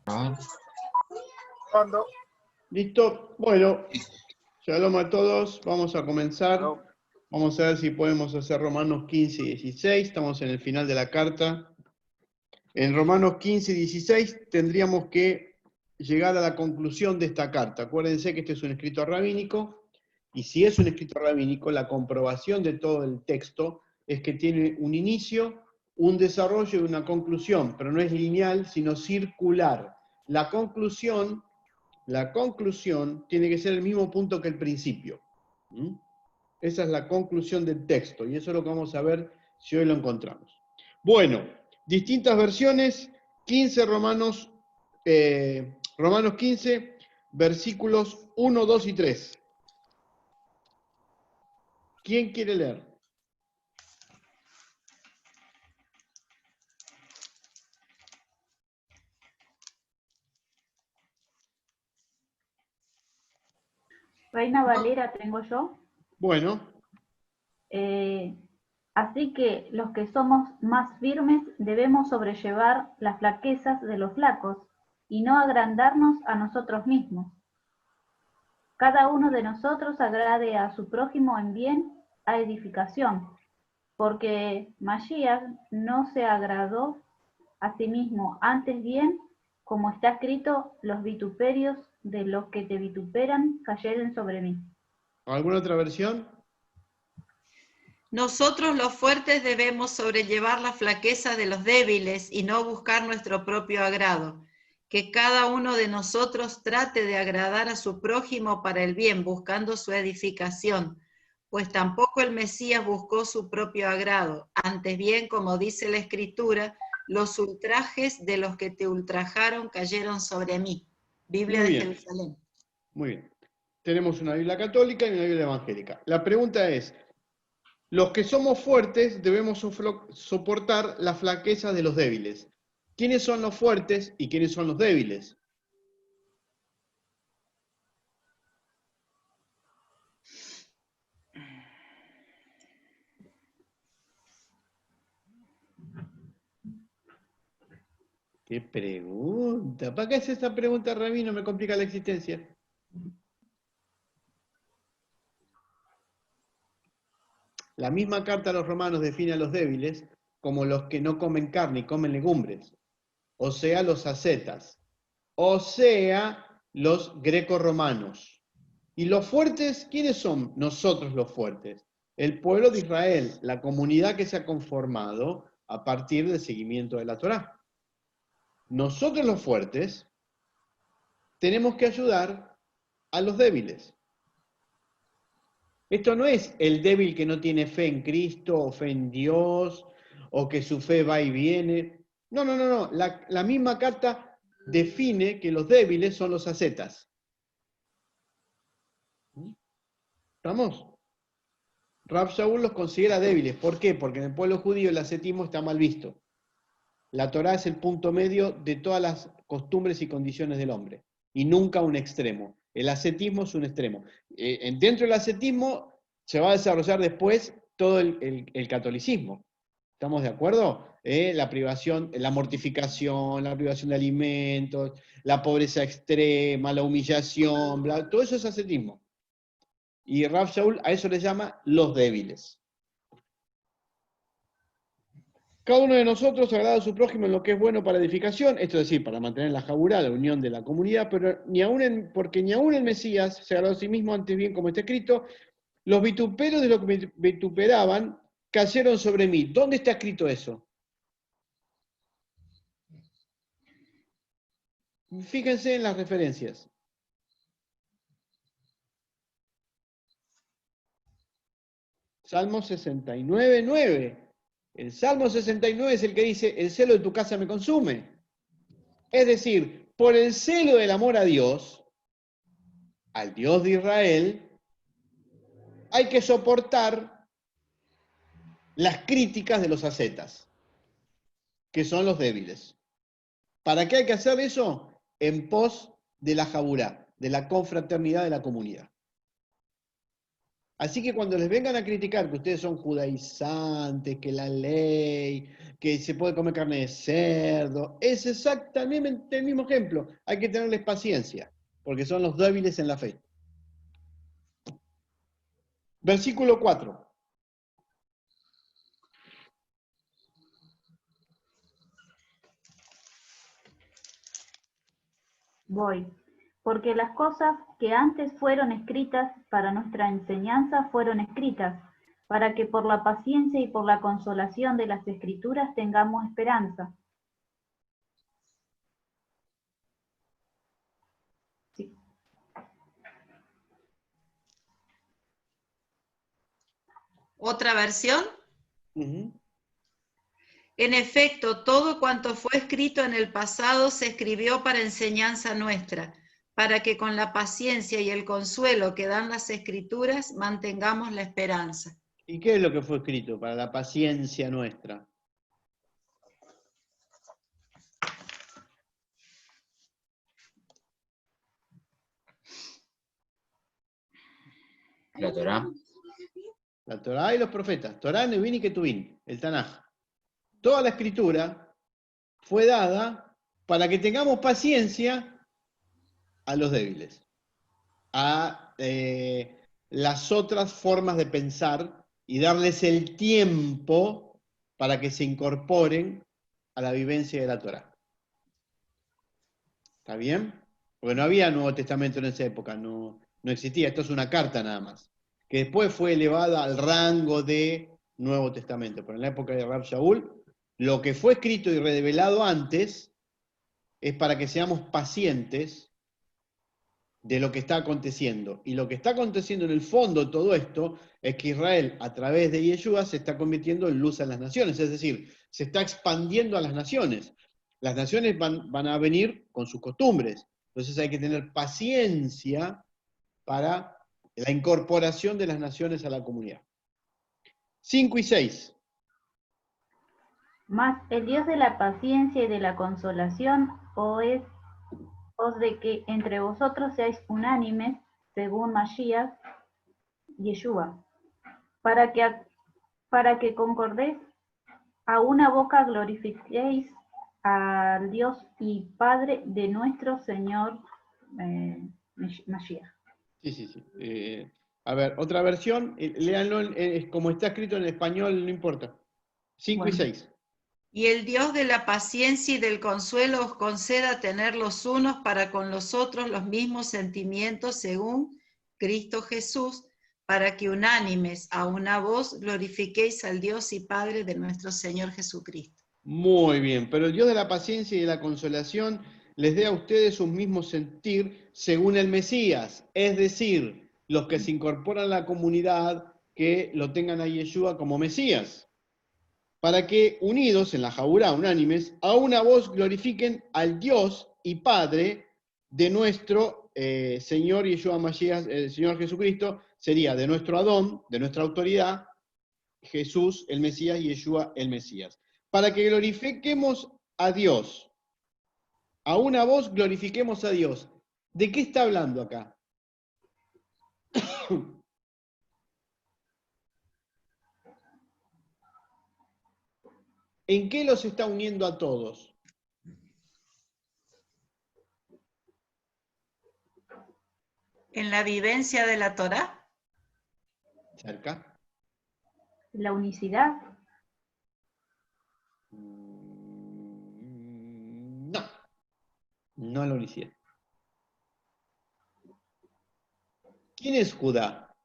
Cuando Listo. Bueno, shalom a todos. Vamos a comenzar. Shalom. Vamos a ver si podemos hacer Romanos 15 y 16. Estamos en el final de la carta. En Romanos 15 y 16 tendríamos que llegar a la conclusión de esta carta. Acuérdense que este es un escrito rabínico, y si es un escrito rabínico, la comprobación de todo el texto es que tiene un inicio, un desarrollo y una conclusión, pero no es lineal, sino circular. La conclusión tiene que ser el mismo punto que el principio. ¿Mm? Esa es la conclusión del texto, y eso es lo que vamos a ver si hoy lo encontramos. Bueno, distintas versiones, 15 Romanos 15, versículos 1, 2 y 3. ¿Quién quiere leer? Reina Valera tengo yo. Bueno, Así que los que somos más firmes debemos sobrellevar las flaquezas de los flacos y no agrandarnos a nosotros mismos. Cada uno de nosotros agrade a su prójimo en bien, a edificación, porque Mashiach no se agradó a sí mismo, antes bien, como está escrito, los vituperios de los que te vituperan cayeren sobre mí. ¿alguna otra versión? Nosotros los fuertes debemos sobrellevar la flaqueza de los débiles y no buscar nuestro propio agrado. Que cada uno de nosotros trate de agradar a su prójimo para el bien, buscando su edificación, pues tampoco el Mesías buscó su propio agrado. Antes bien, como dice la Escritura, los ultrajes de los que te ultrajaron cayeron sobre mí. Biblia Muy de bien. Jerusalén. Muy bien. Tenemos una Biblia católica y una Biblia evangélica. La pregunta es, los que somos fuertes debemos soportar la flaqueza de los débiles. ¿Quiénes son los fuertes y quiénes son los débiles? ¿Qué pregunta? ¿Para qué hace esta pregunta, Rabino? Me complica la existencia. La misma carta a los romanos define a los débiles como los que no comen carne y comen legumbres, o sea, los ascetas, o sea, los grecorromanos. ¿Y los fuertes? ¿Quiénes son nosotros los fuertes? El pueblo de Israel, la comunidad que se ha conformado a partir del seguimiento de la Torá. Nosotros los fuertes tenemos que ayudar a los débiles. Esto no es el débil que no tiene fe en Cristo, o fe en Dios, o que su fe va y viene. No. La misma carta define que los débiles son los ascetas. ¿Estamos? Rab Shaul los considera débiles. ¿Por qué? Porque en el pueblo judío el ascetismo está mal visto. La Torá es el punto medio de todas las costumbres y condiciones del hombre, y nunca un extremo. El ascetismo es un extremo. Dentro del ascetismo se va a desarrollar después todo el catolicismo. ¿Estamos de acuerdo? La privación, la mortificación, la privación de alimentos, la pobreza extrema, la humillación, todo eso es ascetismo. Y Rav Shaul a eso le llama los débiles. Cada uno de nosotros agrada a su prójimo en lo que es bueno para edificación, esto es decir, para mantener la jabura, la unión de la comunidad, pero porque ni aún el Mesías se agradó a sí mismo, antes bien, como está escrito, los vituperios de los que me vituperaban cayeron sobre mí. ¿Dónde está escrito eso? Fíjense en las referencias. Salmo 69, 9. El Salmo 69 es el que dice, el celo de tu casa me consume. Es decir, por el celo del amor a Dios, al Dios de Israel, hay que soportar las críticas de los ascetas, que son los débiles. ¿Para qué hay que hacer eso? En pos de la jabura, de la confraternidad de la comunidad. Así que cuando les vengan a criticar que ustedes son judaizantes, que la ley, que se puede comer carne de cerdo, es exactamente el mismo ejemplo. Hay que tenerles paciencia, porque son los débiles en la fe. Versículo 4. Voy. Porque las cosas que antes fueron escritas para nuestra enseñanza fueron escritas, para que por la paciencia y por la consolación de las Escrituras tengamos esperanza. Sí. ¿Otra versión? Uh-huh. En efecto, todo cuanto fue escrito en el pasado se escribió para enseñanza nuestra, para que con la paciencia y el consuelo que dan las Escrituras mantengamos la esperanza. ¿Y qué es lo que fue escrito para la paciencia nuestra? La Torá. La Torá y los profetas. Torá, Nevin y Ketuvim, el Tanaj. Toda la escritura fue dada para que tengamos paciencia a los débiles, a las otras formas de pensar y darles el tiempo para que se incorporen a la vivencia de la Torá. ¿Está bien? Porque no había Nuevo Testamento en esa época, no existía, esto es una carta nada más, que después fue elevada al rango de Nuevo Testamento. Pero en la época de Rab Shaul, lo que fue escrito y revelado antes es para que seamos pacientes de lo que está aconteciendo. Y lo que está aconteciendo en el fondo de todo esto es que Israel, a través de Yeshua, se está convirtiendo en luz a las naciones, es decir, se está expandiendo a las naciones. Las naciones van a venir con sus costumbres, entonces hay que tener paciencia para la incorporación de las naciones a la comunidad. 5 y 6. Mas el Dios de la paciencia y de la consolación os de que entre vosotros seáis unánimes, según Mashiach, Yeshua, para que concordéis a una boca glorifiquéis al Dios y Padre de nuestro Señor Mashiach. Sí. A ver, otra versión, léanlo como está escrito en español, no importa. 5 y 6. Y el Dios de la paciencia y del consuelo os conceda tener los unos para con los otros los mismos sentimientos según Cristo Jesús, para que unánimes a una voz glorifiquéis al Dios y Padre de nuestro Señor Jesucristo. Muy bien, pero el Dios de la paciencia y de la consolación les dé a ustedes un mismo sentir según el Mesías, es decir, los que se incorporan a la comunidad que lo tengan a Yeshua como Mesías, para que unidos en la Jaburá, unánimes, a una voz glorifiquen al Dios y Padre de nuestro Señor Yeshua Mashiach, el Señor Jesucristo, sería de nuestro Adón, de nuestra autoridad, Jesús el Mesías y Yeshua el Mesías. Para que glorifiquemos a Dios, a una voz glorifiquemos a Dios. ¿De qué está hablando acá? ¿En qué los está uniendo a todos? ¿En la vivencia de la Torá? Cerca. La unicidad. No la unicidad. ¿Quién es Judá?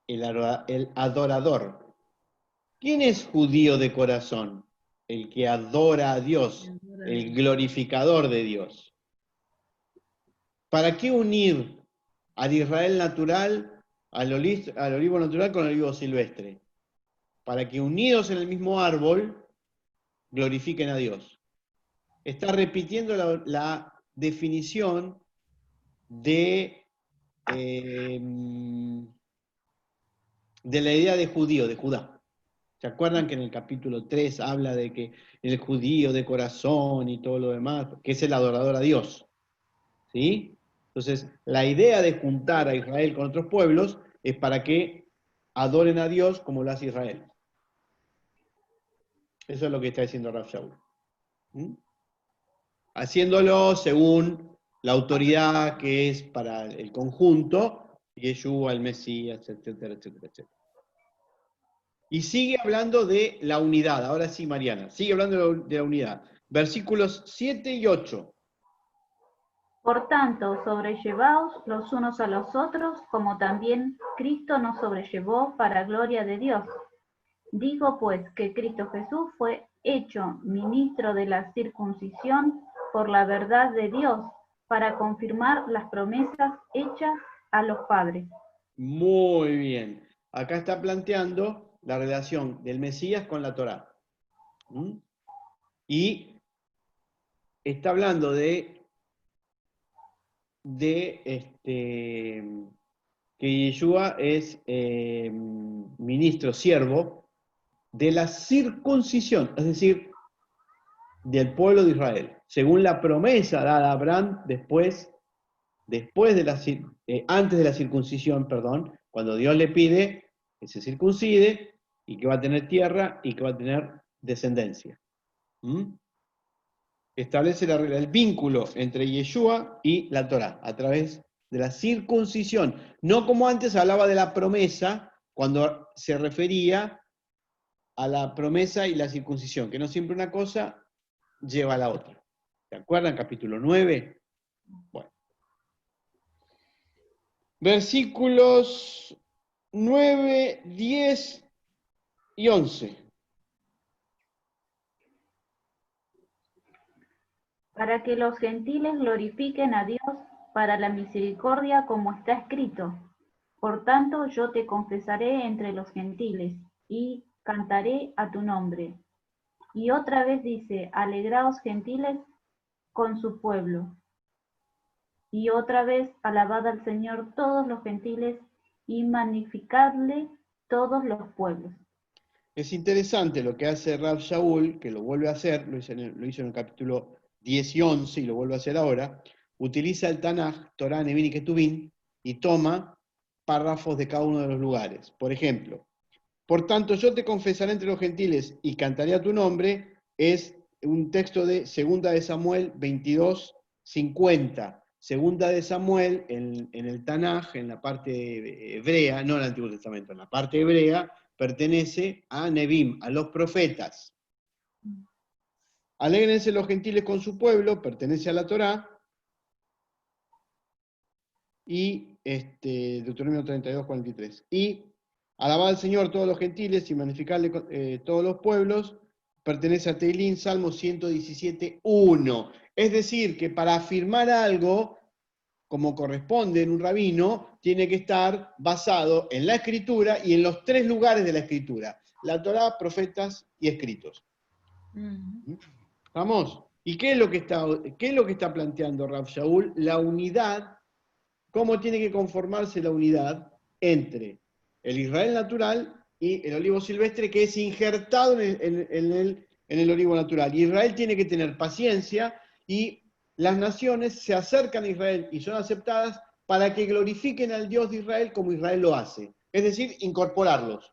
El adorador. ¿Quién es judío de corazón? El que adora a Dios, el glorificador de Dios. ¿Para qué unir al Israel natural, al olivo natural con el olivo silvestre? Para que unidos en el mismo árbol, glorifiquen a Dios. Está repitiendo la definición de la idea de judío, de Judá. ¿Se acuerdan que en el capítulo 3 habla de que el judío de corazón y todo lo demás, que es el adorador a Dios? ¿Sí? Entonces, la idea de juntar a Israel con otros pueblos es para que adoren a Dios como lo hace Israel. Eso es lo que está diciendo Rav Shaul. ¿Mm? Haciéndolo según la autoridad que es para el conjunto, Yeshua, el Mesías, etcétera, etcétera, etcétera. Y sigue hablando de la unidad. Ahora sí, Mariana, sigue hablando de la unidad. Versículos 7 y 8. Por tanto, sobrellevaos los unos a los otros, como también Cristo nos sobrellevó para gloria de Dios. Digo pues que Cristo Jesús fue hecho ministro de la circuncisión por la verdad de Dios, para confirmar las promesas hechas a los padres. Muy bien. Acá está planteando la relación del Mesías con la Torá. ¿Mm? Y está hablando de que Yeshua es ministro, siervo de la circuncisión, es decir, del pueblo de Israel, según la promesa dada a Abraham antes de la circuncisión, perdón, cuando Dios le pide que se circuncide y que va a tener tierra y que va a tener descendencia. ¿Mm? Establece el vínculo entre Yeshua y la Torá a través de la circuncisión. No como antes hablaba de la promesa, cuando se refería a la promesa y la circuncisión, que no siempre una cosa lleva a la otra. ¿Se acuerdan? Capítulo 9. Bueno. Versículos 9, 10 y 11. Para que los gentiles glorifiquen a Dios para la misericordia, como está escrito. Por tanto, yo te confesaré entre los gentiles, y cantaré a tu nombre. Y otra vez dice, alegraos gentiles con su pueblo. Y otra vez, alabad al Señor todos los gentiles, y magnificadle todos los pueblos. Es interesante lo que hace Rav Shaul, que lo vuelve a hacer, lo hizo en el capítulo 10 y 11 y lo vuelve a hacer ahora. Utiliza el Tanaj, Torah, Nevin y Ketuvim, y toma párrafos de cada uno de los lugares. Por ejemplo, por tanto yo te confesaré entre los gentiles y cantaré a tu nombre, es un texto de 2 de Samuel 22, 50. Segunda de Samuel, en el Tanaj, en la parte hebrea, no en el Antiguo Testamento, en la parte hebrea, pertenece a Nebim, a los profetas. Alégrense los gentiles con su pueblo, pertenece a la Torá. Y Deuteronomio 32, 43. Y alabad al Señor todos los gentiles y magnificarle todos los pueblos, pertenece a Teilín, Salmo 117, 1. Es decir, que para afirmar algo, como corresponde en un rabino, tiene que estar basado en la Escritura y en los 3 lugares de la Escritura: la Torá, profetas y escritos. ¿Estamos? ¿Y qué es lo que está planteando Rav Shaul? La unidad. ¿Cómo tiene que conformarse la unidad entre el Israel natural y el olivo silvestre que es injertado en el olivo natural? Y Israel tiene que tener paciencia y las naciones se acercan a Israel y son aceptadas para que glorifiquen al Dios de Israel como Israel lo hace. Es decir, incorporarlos.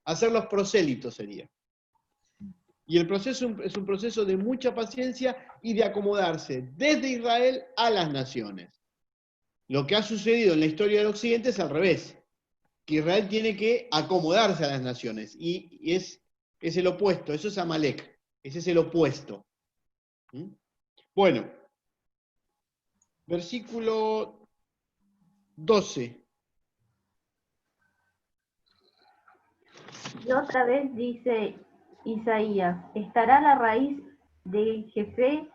Hacerlos prosélitos sería. Y el proceso es un proceso de mucha paciencia y de acomodarse desde Israel a las naciones. Lo que ha sucedido en la historia del Occidente es al revés, que Israel tiene que acomodarse a las naciones, y es el opuesto, eso es Amalek, ese es el opuesto. Bueno, versículo 12. Y otra vez dice Isaías, estará la raíz de Jefé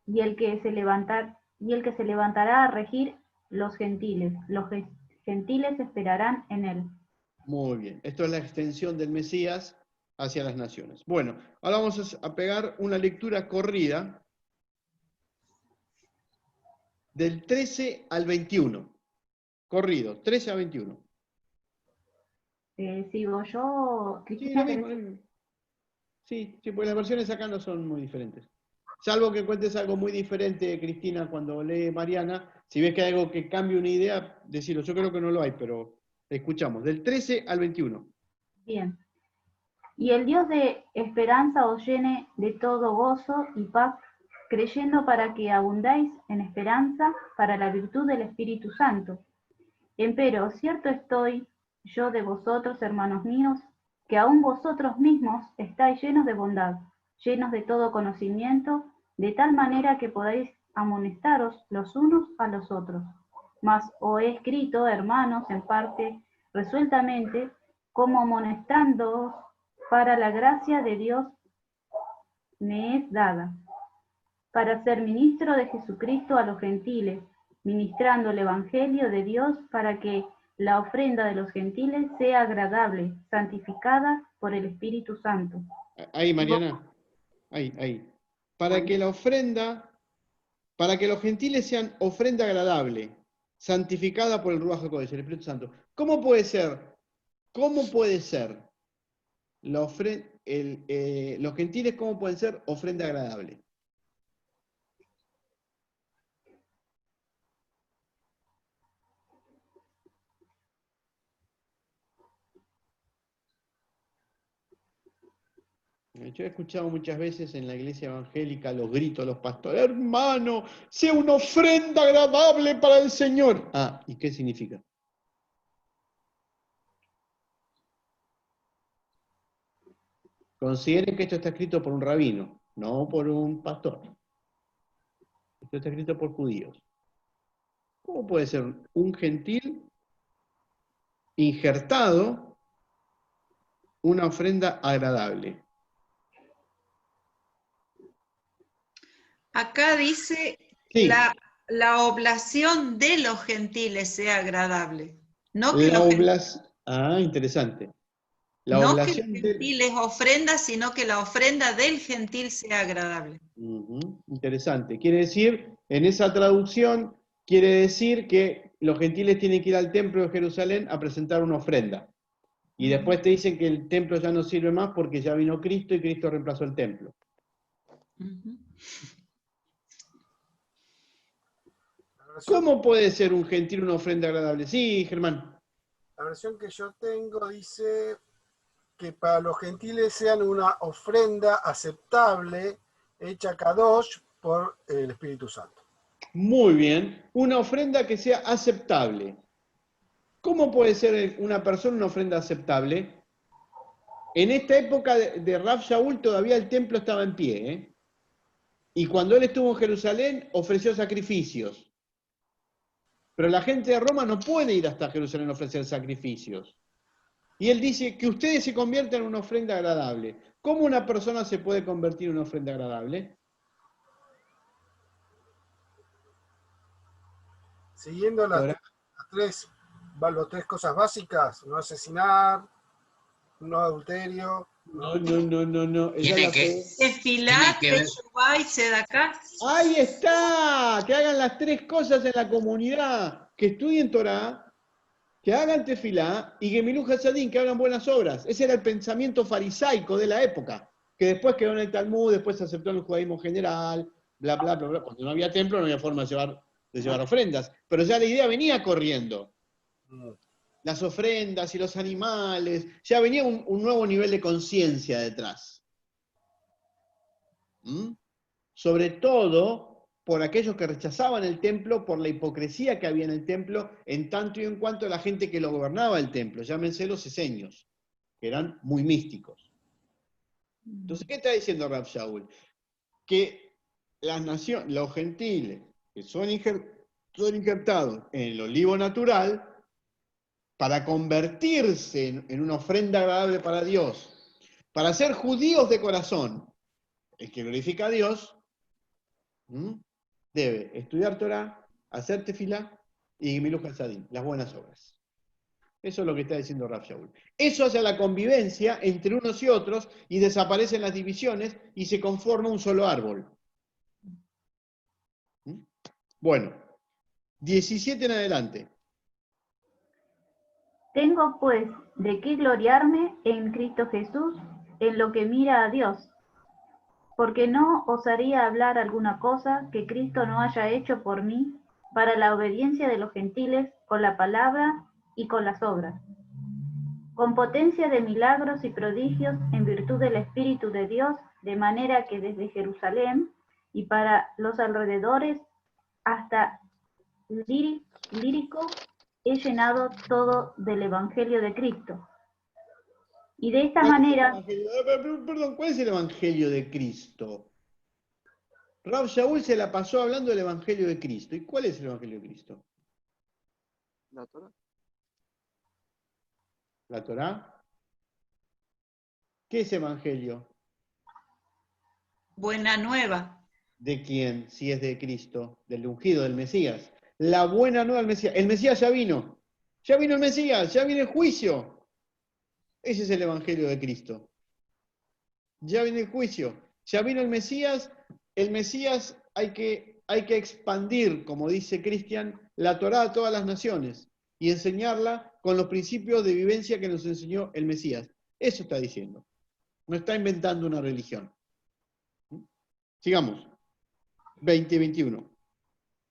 y el que se levantará a regir los gentiles esperarán en él. Muy bien, esto es la extensión del Mesías hacia las naciones. Bueno, ahora vamos a pegar una lectura corrida del 13 al 21. Corrido, 13 a 21. Sigo yo, Sí, Cristina. lo mismo. Sí, porque las versiones acá no son muy diferentes. Salvo que cuentes algo muy diferente, Cristina, cuando lee Mariana. Si ves que hay algo que cambie una idea, decilo. Yo creo que no lo hay, pero escuchamos. Del 13 al 21. Bien. Y el Dios de esperanza os llene de todo gozo y paz, creyendo para que abundáis en esperanza para la virtud del Espíritu Santo. Empero, cierto estoy yo de vosotros, hermanos míos, que aun vosotros mismos estáis llenos de bondad, llenos de todo conocimiento, de tal manera que podáis amonestaros los unos a los otros. Mas os he escrito, hermanos, en parte, resueltamente, como amonestándoos para la gracia de Dios me es dada, para ser ministro de Jesucristo a los gentiles, ministrando el Evangelio de Dios para que la ofrenda de los gentiles sea agradable, santificada por el Espíritu Santo. Ahí, Mariana. Ahí. Para que la ofrenda, para que los gentiles sean ofrenda agradable, santificada por el Ruach HaKodesh, el Espíritu Santo. ¿Cómo puede ser los gentiles, cómo pueden ser ofrenda agradable? Yo he escuchado muchas veces en la iglesia evangélica los gritos de los pastores: hermano, sea una ofrenda agradable para el Señor. Ah, ¿y qué significa? Consideren que esto está escrito por un rabino, no por un pastor. Esto está escrito por judíos. ¿Cómo puede ser un gentil injertado una ofrenda agradable? Acá dice Sí. la oblación de los gentiles sea agradable. No que Interesante. La no que oblación el gentil es ofrenda, sino que la ofrenda del gentil sea agradable. Interesante. Quiere decir, en esa traducción, quiere decir que los gentiles tienen que ir al templo de Jerusalén a presentar una ofrenda. Y después te dicen que el templo ya no sirve más porque ya vino Cristo y Cristo reemplazó el templo. ¿Cómo puede ser un gentil una ofrenda agradable? Sí, Germán. La versión que yo tengo dice que para los gentiles sean una ofrenda aceptable, hecha kadosh por el Espíritu Santo. Muy bien. Una ofrenda que sea aceptable. ¿Cómo puede ser una persona una ofrenda aceptable? En esta época de Rav Shaul todavía el templo estaba en pie, ¿eh? Y cuando él estuvo en Jerusalén ofreció sacrificios. Pero la gente de Roma no puede ir hasta Jerusalén a ofrecer sacrificios. Y él dice que ustedes se conviertan en una ofrenda agradable. ¿Cómo una persona se puede convertir en una ofrenda agradable? Siguiendo las tres cosas básicas: no asesinar, no adulterio. No. Tefilat, Teshuvah y Tzedakah. Ahí está, que hagan las tres cosas en la comunidad, que estudien Torah, que hagan tefilá y Gemilut Hasadim, que hagan buenas obras. Ese era el pensamiento farisaico de la época, que después quedó en el Talmud, después se aceptó en el judaísmo general, bla, bla, bla, bla. Cuando no había templo no había forma de llevar ofrendas, pero ya la idea venía corriendo. Las ofrendas y los animales, ya venía un nuevo nivel de conciencia detrás. Sobre todo por aquellos que rechazaban el templo, por la hipocresía que había en el templo, en tanto y en cuanto a la gente que lo gobernaba el templo, llámense los esenios, que eran muy místicos. Entonces, ¿qué está diciendo Rav Shaul? Que las naciones, los gentiles, que son injertados en el olivo natural, para convertirse en una ofrenda agradable para Dios, para ser judíos de corazón, el que glorifica a Dios, debe estudiar Torah, hacer tefilá y Gemilut Hasadim, las buenas obras. Eso es lo que está diciendo Rav Shaul. Eso hace la convivencia entre unos y otros y desaparecen las divisiones y se conforma un solo árbol. Bueno, 17 en adelante. Tengo pues de qué gloriarme en Cristo Jesús, en lo que mira a Dios. porque no osaría hablar alguna cosa que Cristo no haya hecho por mí para la obediencia de los gentiles con la palabra y con las obras, con potencia de milagros y prodigios en virtud del Espíritu de Dios, de manera que desde Jerusalén y para los alrededores hasta Lírico he llenado todo del Evangelio de Cristo. Y de esta manera... Perdón, ¿cuál es el Evangelio de Cristo? Rav Shaul se la pasó hablando del Evangelio de Cristo. ¿Y cuál es el Evangelio de Cristo? La Torá. ¿La Torá? ¿Qué es Evangelio? Buena nueva. ¿De quién? Si es de Cristo, del ungido, del Mesías. La buena nueva del Mesías. El Mesías ya vino. Ya vino el Mesías, ya viene el juicio. Ese es el Evangelio de Cristo. Ya viene el juicio. Ya vino el Mesías. El Mesías hay que expandir, como dice Cristian, la Torá a todas las naciones y enseñarla con los principios de vivencia que nos enseñó el Mesías. Eso está diciendo. No está inventando una religión. Sigamos. 2021.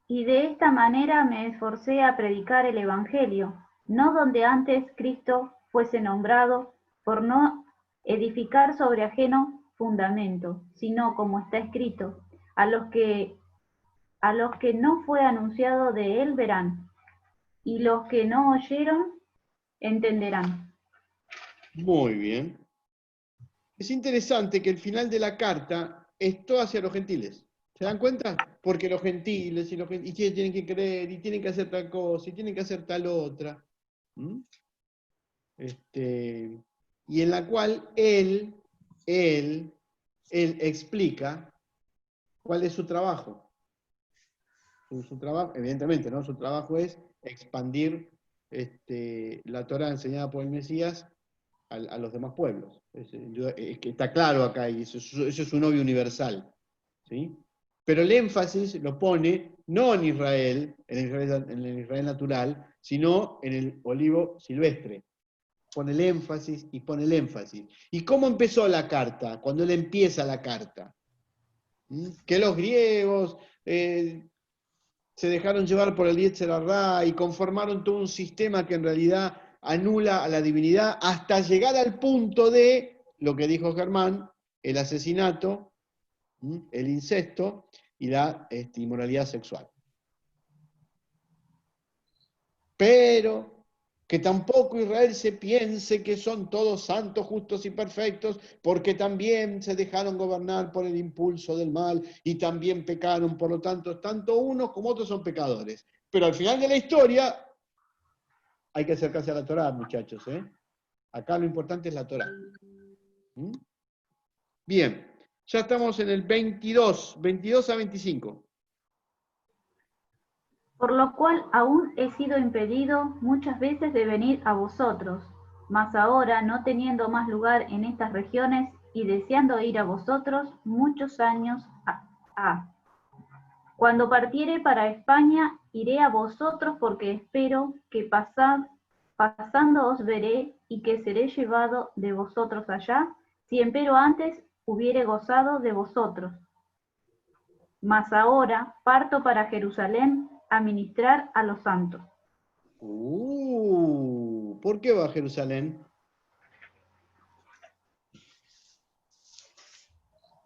Y de esta manera me esforcé a predicar el Evangelio, no donde antes Cristo fuese nombrado, por no edificar sobre ajeno fundamento, sino como está escrito, a los que no fue anunciado de él verán, y los que no oyeron entenderán. Muy bien. Es interesante que el final de la carta es todo hacia los gentiles. ¿Se dan cuenta? Porque los gentiles y tienen que creer, y tienen que hacer tal cosa, y tienen que hacer tal otra. ¿Mm? Y en la cual él explica cuál es su trabajo. Su trabajo, evidentemente, ¿no? Su trabajo es expandir la Torá enseñada por el Mesías a los demás pueblos. Es que está claro acá, y eso es un obvio universal. ¿Sí? Pero el énfasis lo pone no en Israel, en el Israel natural, sino en el olivo silvestre. Pone el énfasis y pone el énfasis. ¿Y cómo empezó la carta? Cuando él empieza la carta. Que los griegos se dejaron llevar por el Yetzer Hará y conformaron todo un sistema que en realidad anula a la divinidad hasta llegar al punto de, lo que dijo Germán, el asesinato, el incesto y la inmoralidad sexual. Pero que tampoco Israel se piense que son todos santos, justos y perfectos, porque también se dejaron gobernar por el impulso del mal y también pecaron, por lo tanto, tanto unos como otros son pecadores. Pero al final de la historia hay que acercarse a la Torá, muchachos. Acá lo importante es la Torá. Bien, ya estamos en el 22 a 25. Por lo cual aún he sido impedido muchas veces de venir a vosotros, mas ahora, no teniendo más lugar en estas regiones y deseando ir a vosotros muchos años cuando partiere para España, iré a vosotros porque espero que pasando os veré y que seré llevado de vosotros allá, si empero antes hubiere gozado de vosotros. Mas ahora parto para Jerusalén a ministrar a los santos. ¿Por qué va a Jerusalén?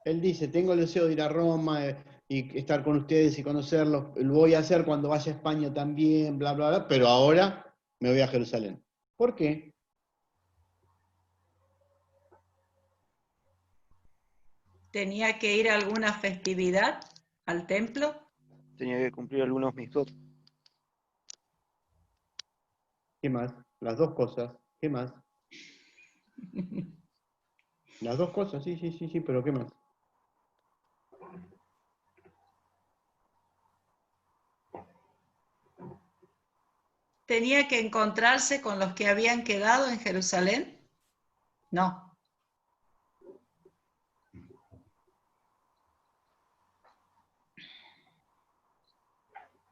Él dice, tengo el deseo de ir a Roma y estar con ustedes y conocerlos, lo voy a hacer cuando vaya a España también, bla, bla, bla, pero ahora me voy a Jerusalén. ¿Por qué? ¿Tenía que ir a alguna festividad al templo? Tenía que cumplir algunos mitzvot. ¿Qué más? Las dos cosas. ¿Qué más? Las dos cosas, sí, pero ¿qué más? ¿Tenía que encontrarse con los que habían quedado en Jerusalén? No.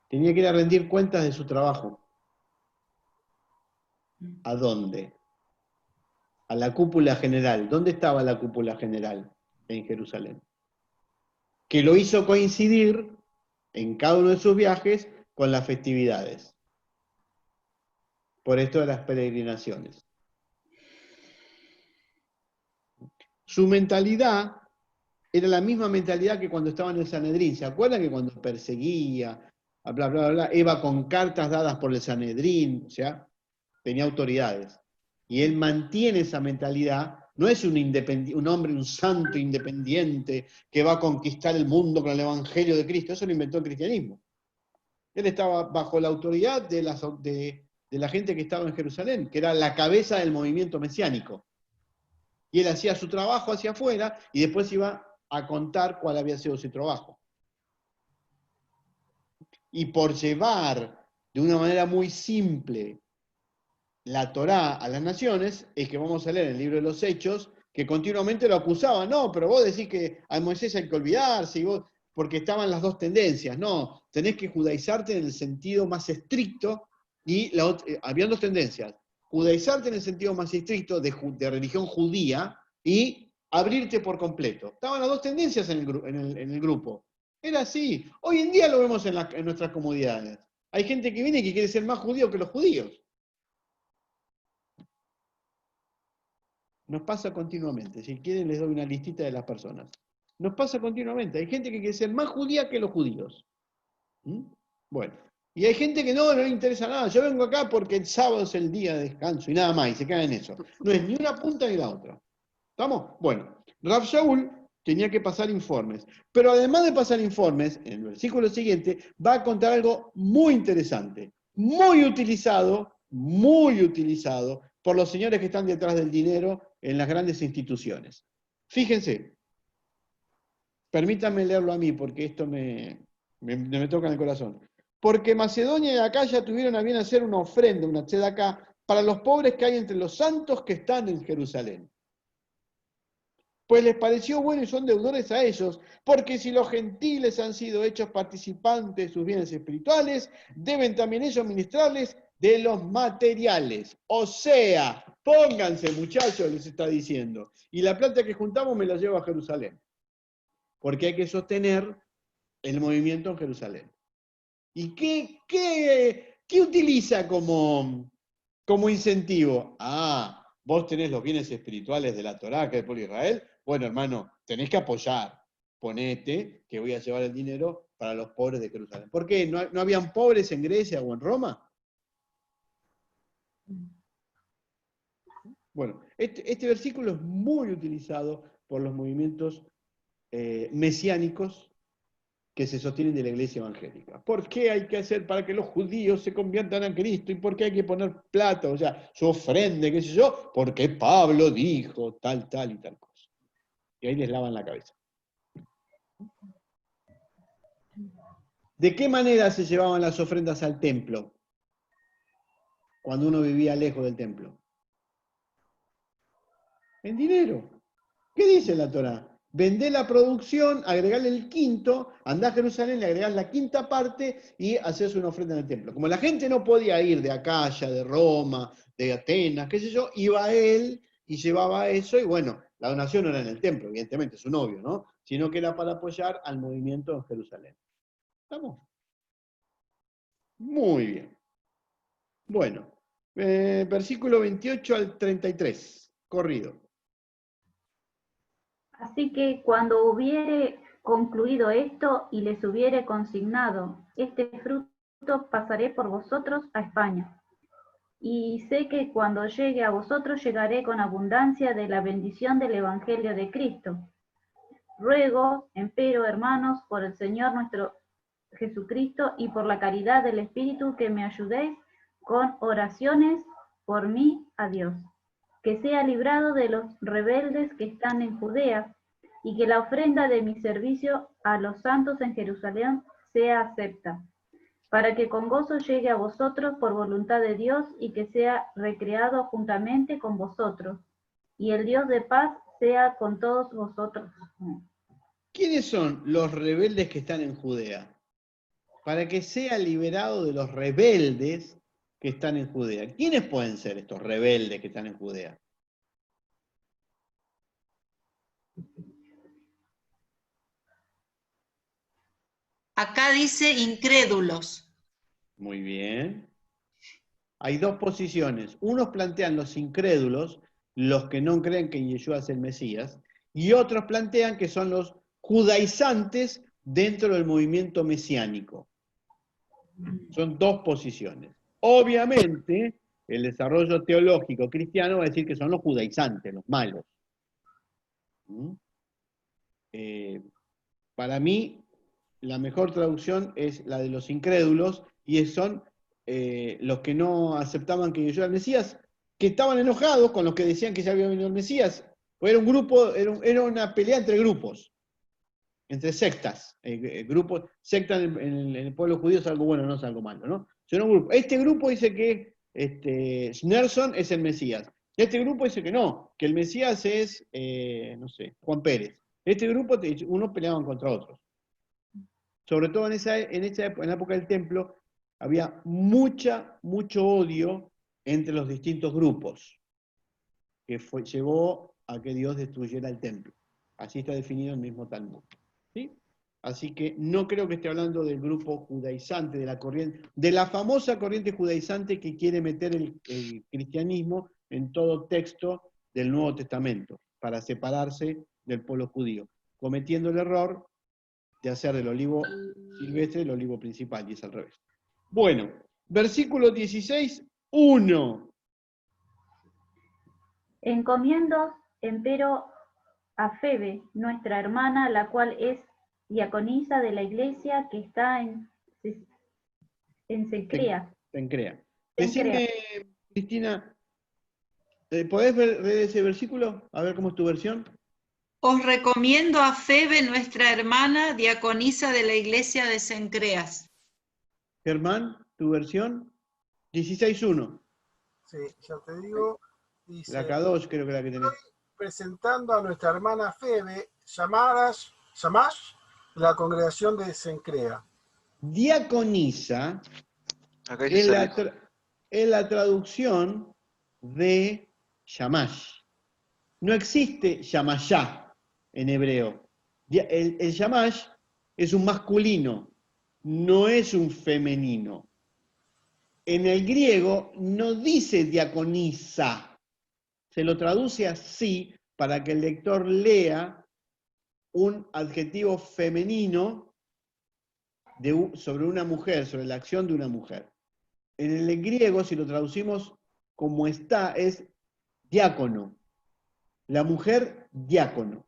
Tenía que ir a rendir cuentas de su trabajo. ¿A dónde? A la cúpula general. ¿Dónde estaba la cúpula general? En Jerusalén. que lo hizo coincidir en cada uno de sus viajes con las festividades. Por esto de las peregrinaciones. Su mentalidad era la misma mentalidad que cuando estaba en el Sanedrín. ¿Se acuerdan que cuando perseguía, bla, bla, bla, iba con cartas dadas por el Sanedrín? O sea, tenía autoridades. Y él mantiene esa mentalidad. No es un hombre, un santo independiente que va a conquistar el mundo con el Evangelio de Cristo. Eso lo inventó el cristianismo. Él estaba bajo la autoridad de la gente que estaba en Jerusalén, que era la cabeza del movimiento mesiánico. Y él hacía su trabajo hacia afuera y después iba a contar cuál había sido su trabajo. Y por llevar de una manera muy simple la Torá a las naciones, es que vamos a leer en el libro de los Hechos, que continuamente lo acusaban. No, pero vos decís que a Moisés hay que olvidarse, y vos, porque estaban las dos tendencias. No, tenés que judaizarte en el sentido más estricto, y habían dos tendencias. Judaizarte en el sentido más estricto de religión judía, y abrirte por completo. Estaban las dos tendencias en el grupo. Era así. Hoy en día lo vemos en nuestras comunidades. Hay gente que viene y que quiere ser más judío que los judíos. Nos pasa continuamente. Si quieren les doy una listita de las personas. Nos pasa continuamente. Hay gente que quiere ser más judía que los judíos. ¿Mm? Bueno. Y hay gente que no le interesa nada. Yo vengo acá porque el sábado es el día de descanso y nada más. Y se queda en eso. No es ni una punta ni la otra. ¿Estamos? Bueno. Rav Shaul tenía que pasar informes. Pero además de pasar informes, en el versículo siguiente va a contar algo muy interesante. Muy utilizado por los señores que están detrás del dinero en las grandes instituciones. Fíjense, permítanme leerlo a mí porque esto me toca en el corazón. Porque Macedonia y Acaya tuvieron a bien hacer una ofrenda, una tzedaká, para los pobres que hay entre los santos que están en Jerusalén. Pues les pareció bueno y son deudores a ellos, porque si los gentiles han sido hechos participantes de sus bienes espirituales, deben también ellos ministrarles de los materiales. O sea, pónganse muchachos, les está diciendo, y la plata que juntamos me la llevo a Jerusalén, porque hay que sostener el movimiento en Jerusalén. ¿Y qué utiliza como incentivo? Ah, vos tenés los bienes espirituales de la Torá, que es el pueblo de Israel. Bueno, hermano, tenés que apoyar. Ponete que voy a llevar el dinero para los pobres de Jerusalén. ¿Por qué? ¿No habían pobres en Grecia o en Roma? Bueno, este versículo es muy utilizado por los movimientos mesiánicos que se sostienen de la iglesia evangélica. ¿Por qué hay que hacer para que los judíos se conviertan a Cristo? ¿Y por qué hay que poner plata? O sea, su ofrenda, qué sé yo, porque Pablo dijo tal y tal cosa. Y ahí les lavan la cabeza. ¿De qué manera se llevaban las ofrendas al templo cuando uno vivía lejos del templo? En dinero. ¿Qué dice la Torá? Vendé la producción, agregale el quinto, andá a Jerusalén, le agregás la quinta parte y haces una ofrenda en el templo. Como la gente no podía ir de Acaya, de Roma, de Atenas, qué sé yo, iba él y llevaba eso, y bueno, la donación no era en el templo, evidentemente, su novio, ¿no? Sino que era para apoyar al movimiento en Jerusalén. ¿Estamos? Muy bien. Bueno, versículo 28 al 33, corrido. Así que cuando hubiere concluido esto y les hubiere consignado este fruto, pasaré por vosotros a España. Y sé que cuando llegue a vosotros llegaré con abundancia de la bendición del Evangelio de Cristo. Ruego, empero, hermanos, por el Señor nuestro Jesucristo y por la caridad del Espíritu, que me ayudéis con oraciones por mí a Dios, que sea librado de los rebeldes que están en Judea, y que la ofrenda de mi servicio a los santos en Jerusalén sea acepta, para que con gozo llegue a vosotros por voluntad de Dios, y que sea recreado juntamente con vosotros, y el Dios de paz sea con todos vosotros. ¿Quiénes son los rebeldes que están en Judea? Para que sea liberado de los rebeldes que están en Judea. ¿Quiénes pueden ser estos rebeldes que están en Judea? Acá dice incrédulos. Muy bien. Hay dos posiciones. Unos plantean los incrédulos, los que no creen que Yeshua es el Mesías, y otros plantean que son los judaizantes dentro del movimiento mesiánico. Son dos posiciones. Obviamente, el desarrollo teológico cristiano va a decir que son los judaizantes, los malos. Para mí, la mejor traducción es la de los incrédulos, y son los que no aceptaban que Yeshua era el Mesías, que estaban enojados con los que decían que ya había venido el Mesías. Pues era un grupo, era una pelea entre grupos, entre sectas. Secta en el pueblo judío es algo bueno, no es algo malo, ¿no? Era un grupo. Este grupo dice que Schneerson es el Mesías. Este grupo dice que no, que el Mesías es, no sé, Juan Pérez. Este grupo, unos peleaban contra otros. Sobre todo en la época del templo, había mucho odio entre los distintos grupos, que llevó a que Dios destruyera el templo. Así está definido el mismo Talmud. ¿Sí? Así que no creo que esté hablando del grupo judaizante, de la famosa corriente judaizante que quiere meter el cristianismo en todo texto del Nuevo Testamento, para separarse del pueblo judío, cometiendo el error de hacer del olivo silvestre el olivo principal, y es al revés. Bueno, versículo 16, 1. Encomiendo, empero, a Febe, nuestra hermana, la cual es diaconisa de la iglesia que está en Cencrea. Cencrea. Decime, Cristina, ¿podés ver ese versículo? A ver cómo es tu versión. Os recomiendo a Febe, nuestra hermana, diaconisa de la iglesia de Cencreas. Germán, tu versión. 16.1. Sí, ya te digo. Dice, La K2 creo que es la que tenés. Estoy presentando a nuestra hermana Febe, Shamash, la congregación de Cencrea. Diaconisa Acá dice es la traducción de Shamash. No existe Shamashá en hebreo. El Shamash es un masculino, no es un femenino. En el griego no dice diaconisa, se lo traduce así para que el lector lea un adjetivo femenino sobre una mujer, sobre la acción de una mujer. En el griego, si lo traducimos como está, es diácono. La mujer, diácono.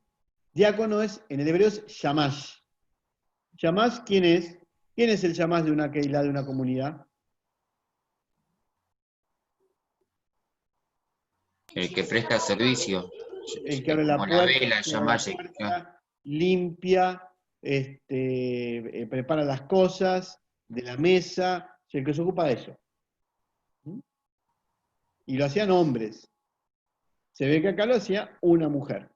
Diácono en el hebreo es shamash. ¿Shamash quién es? ¿Quién es el shamash de una keilá, de una comunidad? El que presta servicio. El que abre la Como puerta, la vela, llamarse. limpia, prepara las cosas de la mesa, el que se ocupa de eso. Y lo hacían hombres. Se ve que acá lo hacía una mujer.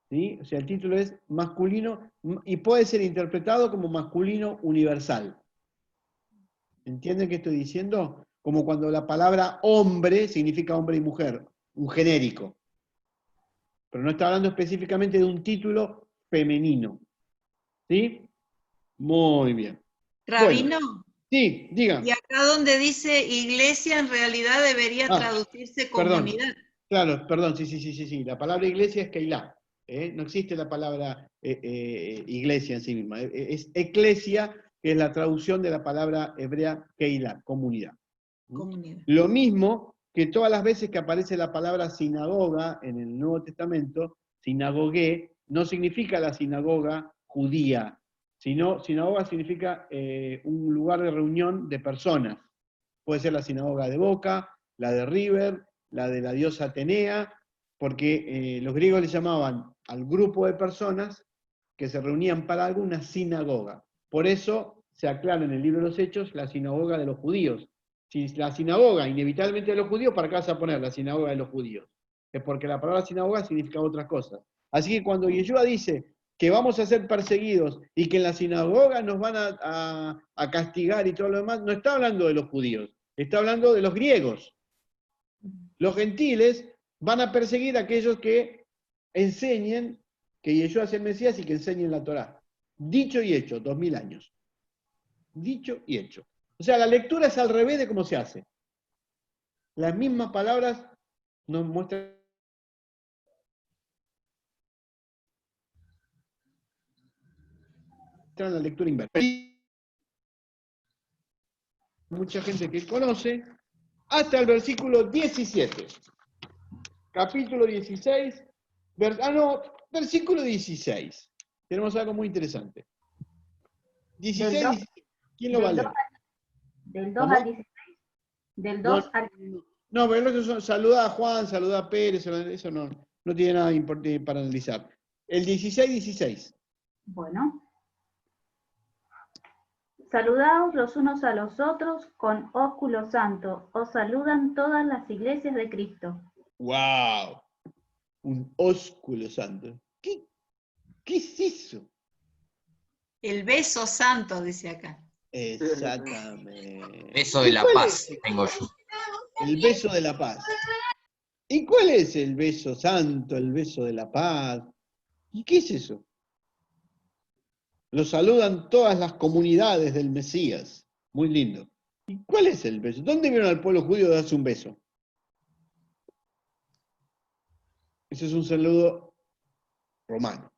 ¿Sí? O sea, el título es masculino y puede ser interpretado como masculino universal. ¿Entienden qué estoy diciendo? Como cuando la palabra hombre significa hombre y mujer, un genérico. Pero no está hablando específicamente de un título femenino. ¿Sí? Muy bien. Rabino, bueno, sí, diga. y acá donde dice iglesia en realidad debería traducirse comunidad. Claro, perdón, sí. La palabra iglesia es keilá. No existe la palabra iglesia en sí misma. Es eclesia, que es la traducción de la palabra hebrea keilá, comunidad. Comunidad. Lo mismo que todas las veces que aparece la palabra sinagoga en el Nuevo Testamento, sinagogué, no significa la sinagoga judía, sino sinagoga significa un lugar de reunión de personas. Puede ser la sinagoga de Boca, la de River, la de la diosa Atenea, porque los griegos le llamaban al grupo de personas que se reunían para algo una sinagoga. Por eso se aclara en el libro de los Hechos la sinagoga de los judíos. Si la sinagoga inevitablemente de los judíos, ¿para qué vas a poner la sinagoga de los judíos? Es porque la palabra sinagoga significa otras cosas. Así que cuando Yeshua dice que vamos a ser perseguidos y que en la sinagoga nos van a castigar y todo lo demás, no está hablando de los judíos, está hablando de los griegos. Los gentiles van a perseguir a aquellos que enseñen que Yeshua es el Mesías y que enseñen la Torá. Dicho y hecho, 2000 años. Dicho y hecho. O sea, la lectura es al revés de cómo se hace. Las mismas palabras nos muestran la lectura inversa. Mucha gente que conoce, hasta el versículo 17. Capítulo 16, versículo 16. Tenemos algo muy interesante. 16, Del 2, 16. ¿Quién lo va a leer? del 2 ¿Cómo? al 16. Del 2 al... No, pero eso saluda a Juan, saluda a Pérez, eso no tiene nada importante para analizar. El 16, 16. Bueno. Saludaos los unos a los otros con ósculo santo. Os saludan todas las iglesias de Cristo. ¡Wow! Un ósculo santo. ¿Qué es eso? El beso santo, dice acá. Exactamente. Beso de ¿Y la cuál paz, es? tengo yo. El beso de la paz. ¿Y cuál es el beso santo, el beso de la paz? ¿Y qué es eso? Lo saludan todas las comunidades del Mesías. Muy lindo. ¿Y cuál es el beso? ¿Dónde vieron al pueblo judío darse un beso? Ese es un saludo romano.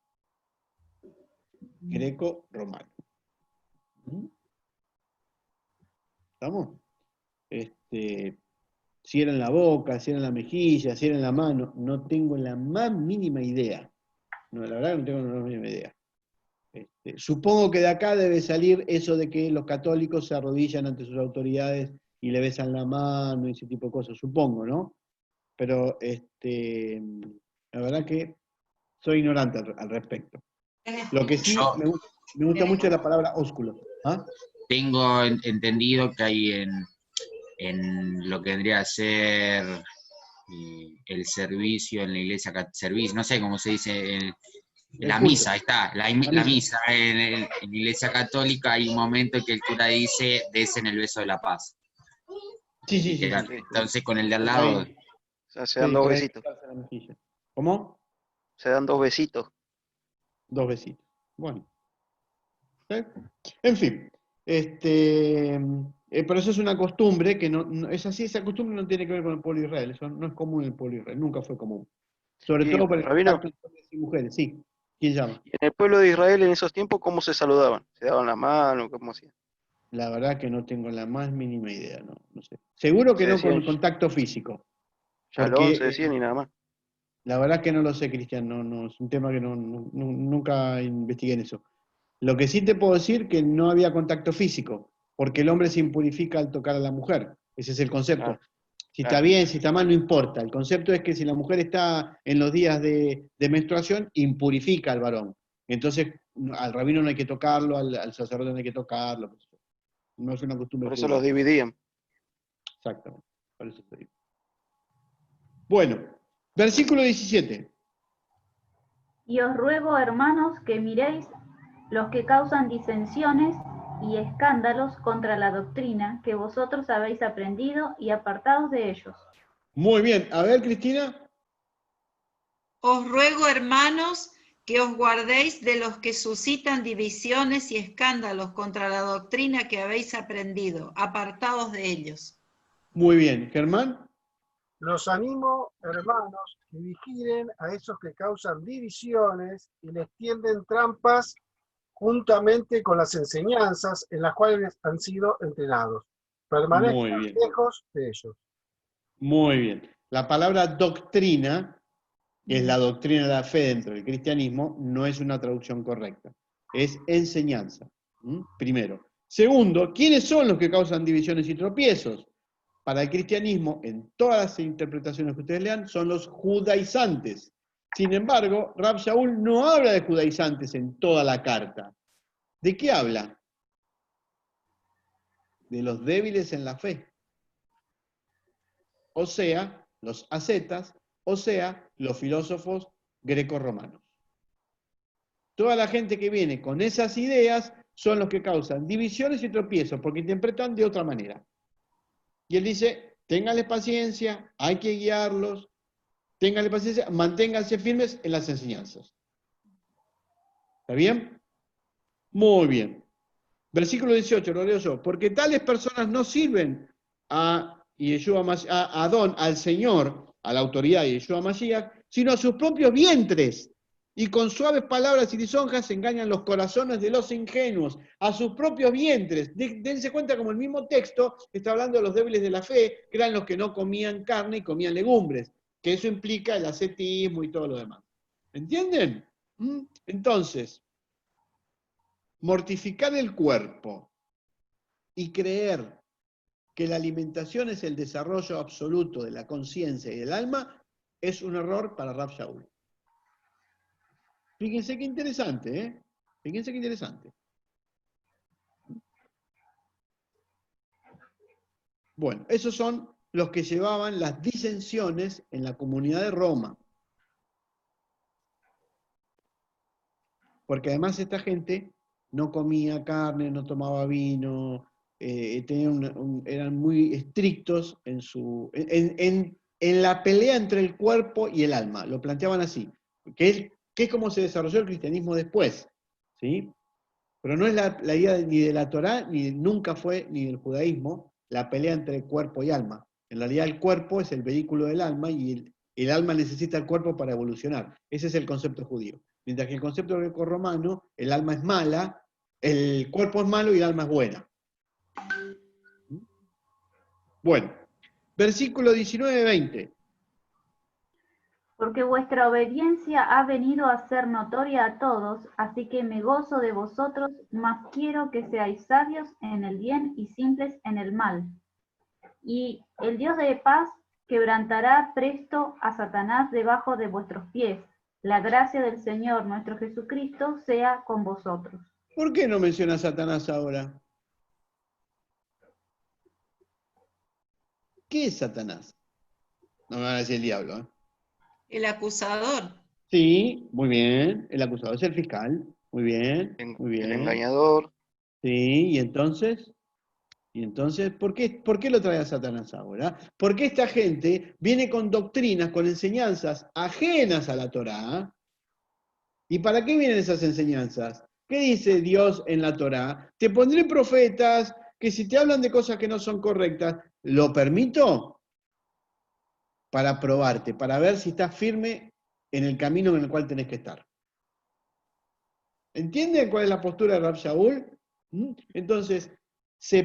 Greco-romano. ¿Estamos? Si era en la boca, si era en la mejilla, si era en la mano, no tengo la más mínima idea. No, la verdad que no tengo la más mínima idea. Supongo que de acá debe salir eso de que los católicos se arrodillan ante sus autoridades y le besan la mano y ese tipo de cosas, supongo, ¿no? Pero la verdad que soy ignorante al respecto. Lo que sí Yo me gusta mucho es la palabra ósculo. ¿Ah? tengo entendido que hay en lo que vendría a ser el servicio en la iglesia, servicio, no sé cómo se dice, la culto. misa, ahí está, la misa. En la iglesia católica hay un momento en que el cura dice, desen el beso de la paz. Sí. Entonces con el de al lado, O sea, se dan dos besitos. ¿Cómo? Se dan dos besitos. 2 besitos. Bueno. En fin. Pero eso es una costumbre que no es así, esa costumbre no tiene que ver con el pueblo de Israel, eso no es común en el pueblo de Israel, nunca fue común. Sobre Y, todo por el Rabino, contacto entre hombres y mujeres, sí. ¿Quién llama? ¿y en el pueblo de Israel en esos tiempos cómo se saludaban? ¿Se daban la mano? ¿Cómo hacían? La verdad que no tengo la más mínima idea, no sé. Seguro que Se no con decían contacto físico, shalom, se porque decían y nada más. la verdad que no lo sé, Cristian, no, es un tema que nunca investigué en eso. Lo que sí te puedo decir que no había contacto físico, porque el hombre se impurifica al tocar a la mujer. Ese es el concepto. Claro, Si está bien, si está mal, no importa. El concepto es que si la mujer está en los días de menstruación, impurifica al varón. Entonces, al rabino no hay que tocarlo, al sacerdote no hay que tocarlo. No es una costumbre por eso judía. los dividían. Exactamente. Por eso te digo. Bueno, versículo 17. Y os ruego, hermanos, que miréis los que causan disensiones y escándalos contra la doctrina que vosotros habéis aprendido y apartaos de ellos. Muy bien. A ver, Cristina. Os ruego, hermanos, que os guardéis de los que suscitan divisiones y escándalos contra la doctrina que habéis aprendido, apartados de ellos. Muy bien. Germán. Los animo, hermanos, que vigilen a esos que causan divisiones y les tienden trampas juntamente con las enseñanzas en las cuales han sido entrenados. Muy Permanezcan bien. lejos de ellos. Muy bien. La palabra doctrina, que es la doctrina de la fe dentro del cristianismo, no es una traducción correcta. Es enseñanza. Primero. Segundo, ¿quiénes son los que causan divisiones y tropiezos? Para el cristianismo, en todas las interpretaciones que ustedes lean, son los judaizantes. Sin embargo, Rab Shaul no habla de judaizantes en toda la carta. ¿De qué habla? De los débiles en la fe. O sea, los ascetas, o sea, los filósofos grecorromanos. Toda la gente que viene con esas ideas son los que causan divisiones y tropiezos, porque interpretan de otra manera. Y él dice, ténganle paciencia, hay que guiarlos, ténganle paciencia, manténganse firmes en las enseñanzas. ¿Está bien? Muy bien. Versículo 18, lo leo yo. Porque tales personas no sirven a Yeshua, a Adón, al Señor, a la autoridad de Yeshua Mashiach, sino a sus propios vientres. Y con suaves palabras y lisonjas engañan los corazones de los ingenuos, a sus propios vientres. Dense cuenta como el mismo texto está hablando de los débiles de la fe, que eran los que no comían carne y comían legumbres, que eso implica el ascetismo y todo lo demás. ¿Entienden? Entonces, mortificar el cuerpo y creer que la alimentación es el desarrollo absoluto de la conciencia y del alma es un error para Rav Shaul. Fíjense qué interesante, ¿eh? Fíjense qué interesante. Bueno, esos son los que llevaban las disensiones en la comunidad de Roma. Porque además esta gente no comía carne, no tomaba vino, eran muy estrictos en la pelea entre el cuerpo y el alma. Lo planteaban así, que es como se desarrolló el cristianismo después, ¿sí? Pero no es la idea ni de la Torá, ni nunca fue ni del judaísmo, la pelea entre cuerpo y alma. En realidad el cuerpo es el vehículo del alma y el alma necesita el cuerpo para evolucionar. Ese es el concepto judío. Mientras que el concepto greco-romano, el alma es mala, el cuerpo es malo y el alma es buena. Bueno, versículo 19-20. Porque vuestra obediencia ha venido a ser notoria a todos, así que me gozo de vosotros, mas quiero que seáis sabios en el bien y simples en el mal. Y el Dios de paz quebrantará presto a Satanás debajo de vuestros pies. La gracia del Señor nuestro Jesucristo sea con vosotros. ¿Por qué no menciona a Satanás ahora? ¿Qué es Satanás? No me van a decir el diablo, ¿eh? El acusador. Sí, muy bien. El acusador es el fiscal. Muy bien, muy bien. El engañador. Sí, y entonces, ¿por qué lo trae a Satanás ahora? Porque esta gente viene con doctrinas, con enseñanzas ajenas a la Torá. ¿Y para qué vienen esas enseñanzas? ¿Qué dice Dios en la Torá? Te pondré profetas que si te hablan de cosas que no son correctas, ¿lo permito? Para probarte, para ver si estás firme en el camino en el cual tenés que estar. ¿Entienden cuál es la postura de Rav Shaul? Entonces, se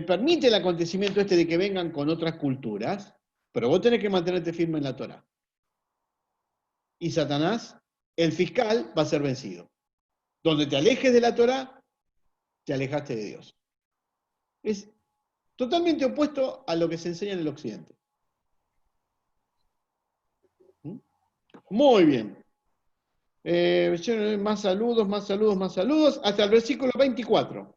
permite el acontecimiento este de que vengan con otras culturas, pero vos tenés que mantenerte firme en la Torá. Y Satanás, el fiscal, va a ser vencido. Donde te alejes de la Torá, te alejaste de Dios. Es totalmente opuesto a lo que se enseña en el Occidente. Muy bien. Más saludos, más saludos, más saludos, hasta el versículo 24.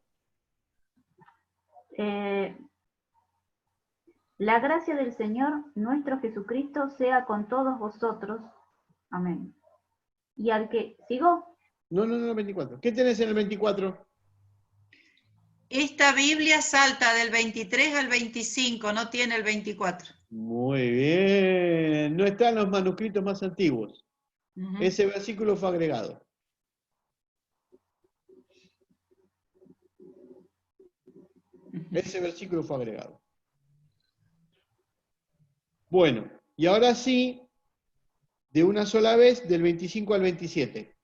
La gracia del Señor nuestro Jesucristo sea con todos vosotros. Amén. Y al que... ¿Sigo? No, 24. ¿Qué tenés en el 24? Esta Biblia salta del 23 al 25, no tiene el 24. Muy bien. No está en los manuscritos más antiguos. Ese versículo fue agregado. Ese versículo fue agregado. Bueno, y ahora sí, de una sola vez, del 25 al 27.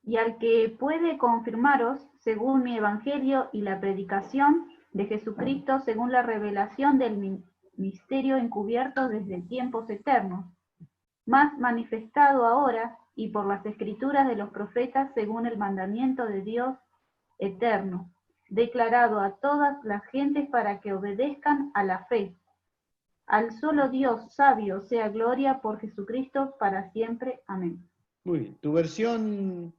Y al que puede confirmaros, según mi evangelio y la predicación de Jesucristo, según la revelación del misterio encubierto desde tiempos eternos, más manifestado ahora y por las escrituras de los profetas según el mandamiento de Dios eterno, declarado a todas las gentes para que obedezcan a la fe. Al solo Dios sabio sea gloria por Jesucristo para siempre. Amén. Muy bien. ¿Tu versión?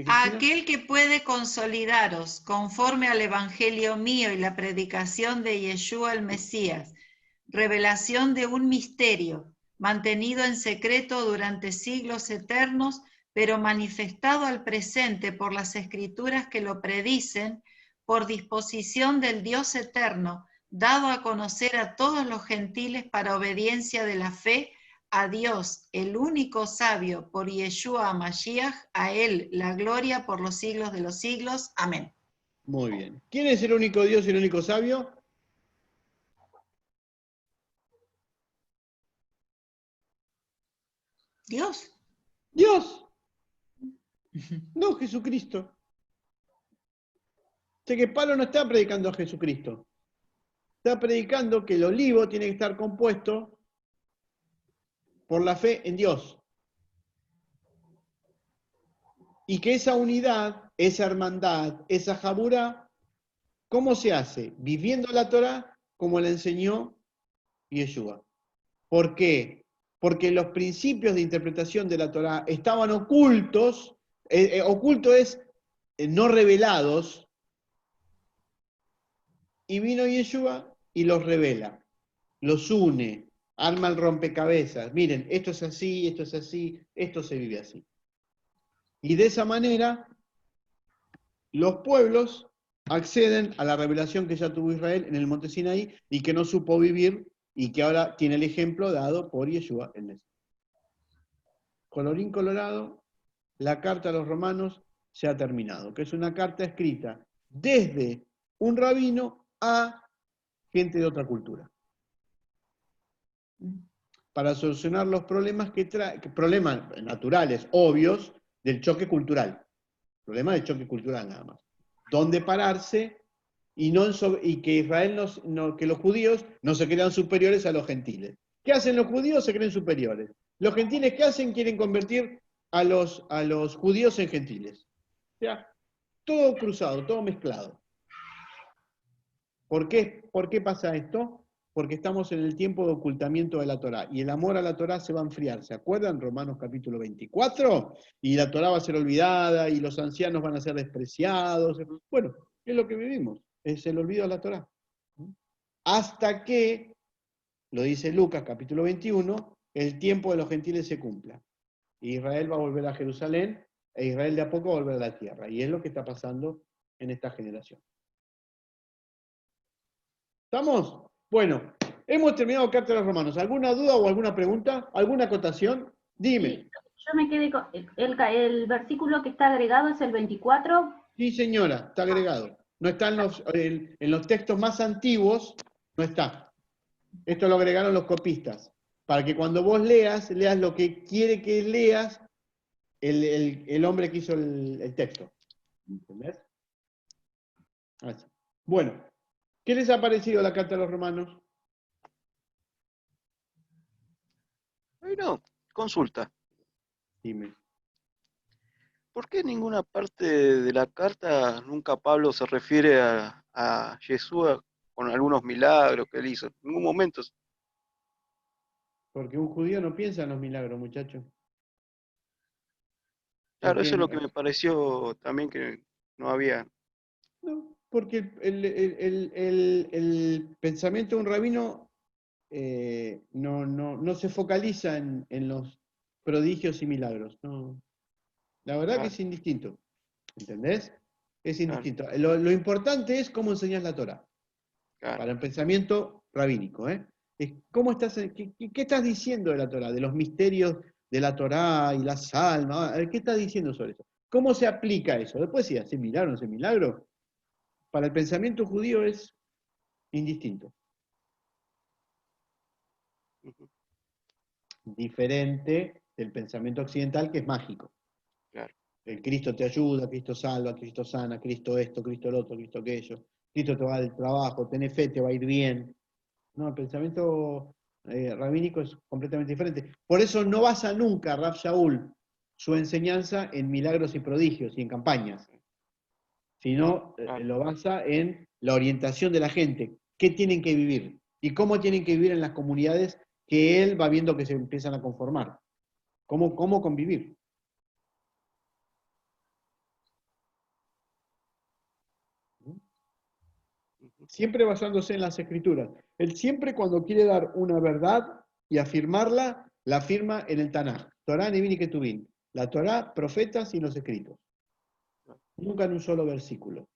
Aquel que puede consolidaros conforme al evangelio mío y la predicación de Yeshua el Mesías, revelación de un misterio, mantenido en secreto durante siglos eternos, pero manifestado al presente por las escrituras que lo predicen, por disposición del Dios eterno, dado a conocer a todos los gentiles para obediencia de la fe, a Dios, el único sabio, por Yeshua Mashiach, a Él la gloria por los siglos de los siglos. Amén. Muy bien. ¿Quién es el único Dios y el único sabio? Dios. Dios. No Jesucristo. Sé que Pablo no está predicando a Jesucristo. Está predicando que el olivo tiene que estar compuesto por la fe en Dios. Y que esa unidad, esa hermandad, esa jabura, ¿cómo se hace? Viviendo la Torá como la enseñó Yeshua. ¿Por qué? Porque los principios de interpretación de la Torá estaban ocultos, oculto es no revelados, y vino Yeshua y los revela, los une, arma el rompecabezas. Miren, esto es así, esto se vive así. Y de esa manera, los pueblos acceden a la revelación que ya tuvo Israel en el monte Sinaí y que no supo vivir y que ahora tiene el ejemplo dado por Yeshua el Mesías. Colorín colorado, la carta a los romanos se ha terminado, que es una carta escrita desde un rabino a gente de otra cultura, para solucionar los problemas problemas naturales, obvios, del choque cultural. Problema del choque cultural nada más. Dónde pararse y que Israel que los judíos no se crean superiores a los gentiles. ¿Qué hacen los judíos? Se creen superiores. Los gentiles, ¿qué hacen? Quieren convertir a los judíos en gentiles. O sea, todo cruzado, todo mezclado. ¿Por qué pasa esto? Porque estamos en el tiempo de ocultamiento de la Torá, y el amor a la Torá se va a enfriar. ¿Se acuerdan? Romanos capítulo 24, y la Torá va a ser olvidada, y los ancianos van a ser despreciados. Bueno, es lo que vivimos, es el olvido de la Torá. Hasta que, lo dice Lucas capítulo 21, el tiempo de los gentiles se cumpla. Israel va a volver a Jerusalén, e Israel de a poco va a volver a la tierra, y es lo que está pasando en esta generación. ¿Estamos? Bueno, hemos terminado Carta a los Romanos. ¿Alguna duda o alguna pregunta? ¿Alguna acotación? Dime. Sí, yo me quedé con el versículo que está agregado es el 24. Sí, señora, está agregado. No está en los textos más antiguos, no está. Esto lo agregaron los copistas, para que cuando vos leas lo que quiere que leas el hombre que hizo el texto. ¿Entendés? Así. Bueno, ¿qué les ha parecido la Carta a los Romanos? Bueno, consulta. Dime. ¿Por qué en ninguna parte de la carta nunca Pablo se refiere a Yeshua con algunos milagros que él hizo? En ningún momento. Porque un judío no piensa en los milagros, muchachos. Claro, eso es lo Porque que me pareció también que no había. no, porque el pensamiento de un rabino no se focaliza en los prodigios y milagros. No. La verdad que Claro, es indistinto. ¿Entendés? Es claro, indistinto. Lo importante es cómo enseñas la Torá. claro. Para el pensamiento rabínico. Es cómo qué estás diciendo de la Torá, de los misterios de la Torá y las almas. ¿Qué estás diciendo sobre eso? ¿Cómo se aplica eso? Después si hace milagro o no hace milagro. Para el pensamiento judío es indistinto. Ujú, Diferente del pensamiento occidental, que es mágico. claro. El Cristo te ayuda, Cristo salva, Cristo sana, Cristo esto, Cristo lo otro, Cristo aquello. Cristo te va a dar el trabajo, tenés fe, te va a ir bien. No, el pensamiento rabínico es completamente diferente. Por eso no basa nunca Rav Shaul su enseñanza en milagros y prodigios y en campañas, sino Claro. lo basa en la orientación de la gente, qué tienen que vivir y cómo tienen que vivir en las comunidades que él va viendo que se empiezan a conformar. Cómo convivir. Ujú, Siempre basándose en las escrituras. Él siempre cuando quiere dar una verdad y afirmarla, la afirma en el Tanaj. Torá, Nevin y Ketuvim. La Torá, profetas y los escritos. Nunca en un solo versículo.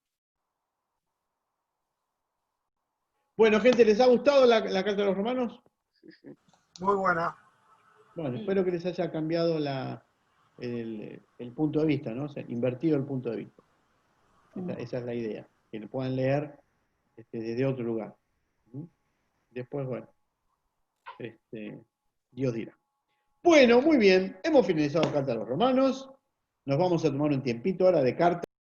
Bueno, gente, ¿les ha gustado la Carta de los Romanos? sí, sí. Muy buena. Bueno, Sí. espero que les haya cambiado el punto de vista, ¿no? O sea, invertido el punto de vista. Esa es la idea, que lo puedan leer desde otro lugar. ¿Mm? Después, bueno, Dios dirá. Bueno, muy bien, hemos finalizado Carta a los Romanos. Nos vamos a tomar un tiempito ahora de carta.